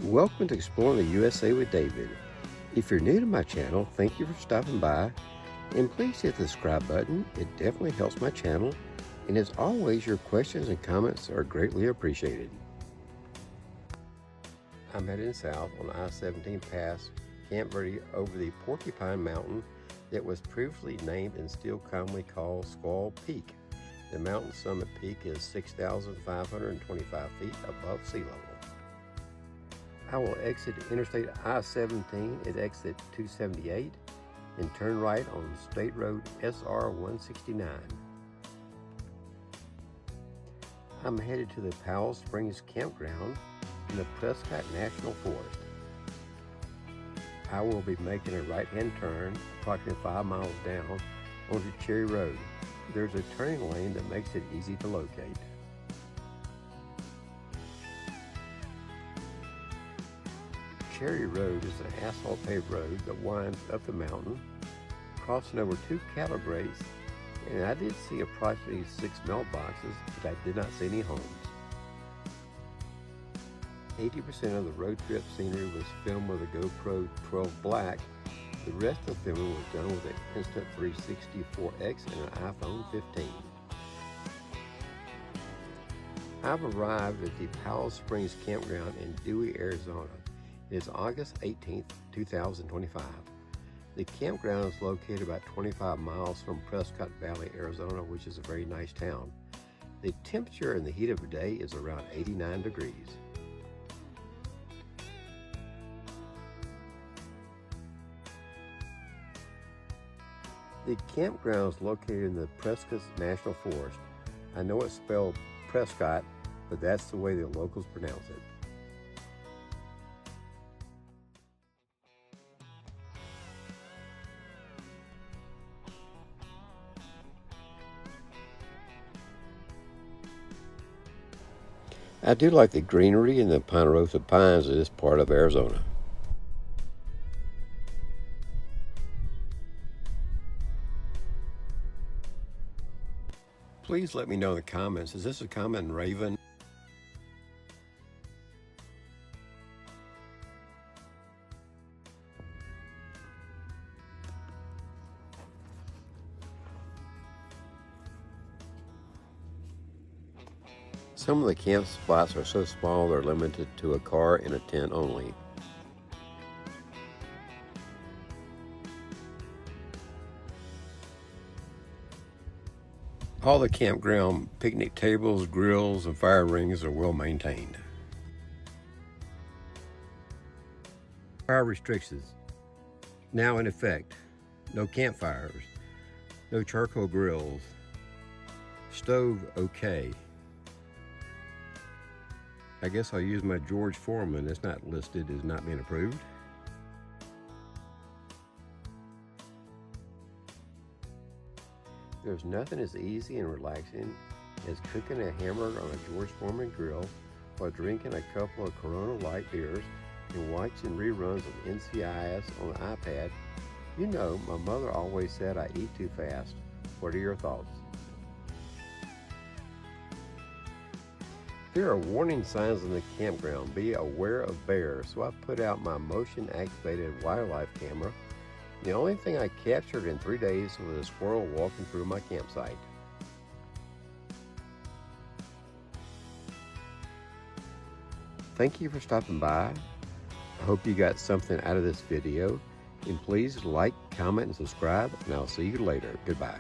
Welcome to Exploring the USA with David. If you're new to my channel, thank you for stopping by, and please hit the subscribe button. It definitely helps my channel, and as always, your questions and comments are greatly appreciated. I'm heading south on I-17 past Camp Verde over the Porcupine Mountain that was previously named and still commonly called Squall Peak. The mountain summit peak is 6,525 feet above sea level. I will exit Interstate I-17 at exit 278 and turn right on State Road SR 169. I'm headed to the Powell Springs Campground in the Prescott National Forest. I will be making a right-hand turn approximately 5 miles down onto Cherry Road. There's a turning lane that makes it easy to locate. Cherry Road is an asphalt paved road that winds up the mountain, crossing over 2 cattle grates, and I did see approximately 6 mailboxes, but I did not see any homes. 80% of the road trip scenery was filmed with a GoPro 12 Black. The rest of the filming was done with an Insta 360 4X and an iPhone 15. I've arrived at the Powell Springs Campground in Dewey, Arizona. It is August 18th, 2025. The campground is located about 25 miles from Prescott Valley, Arizona, which is a very nice town. The temperature in the heat of the day is around 89 degrees. The campground is located in the Prescott National Forest. I know it's spelled Prescott, but that's the way the locals pronounce it. I do like the greenery and the Ponderosa pines in this part of Arizona. Please let me know in the comments, is this a common raven? Some of the camp spots are so small they're limited to a car and a tent only. All the campground picnic tables, grills, and fire rings are well maintained. Fire restrictions now in effect. No campfires, no charcoal grills, stove okay. I guess I'll use my George Foreman. It's not listed as not being approved. There's nothing as easy and relaxing as cooking a hamburger on a George Foreman grill while drinking a couple of Corona light beers and watching reruns of NCIS on the iPad. You know, my mother always said I eat too fast. What are your thoughts? There are warning signs in the campground. Be aware of bears, so I put out my motion-activated wildlife camera. The only thing I captured in 3 days was a squirrel walking through my campsite. Thank you for stopping by. I hope you got something out of this video. And please like, comment, and subscribe, and I'll see you later. Goodbye.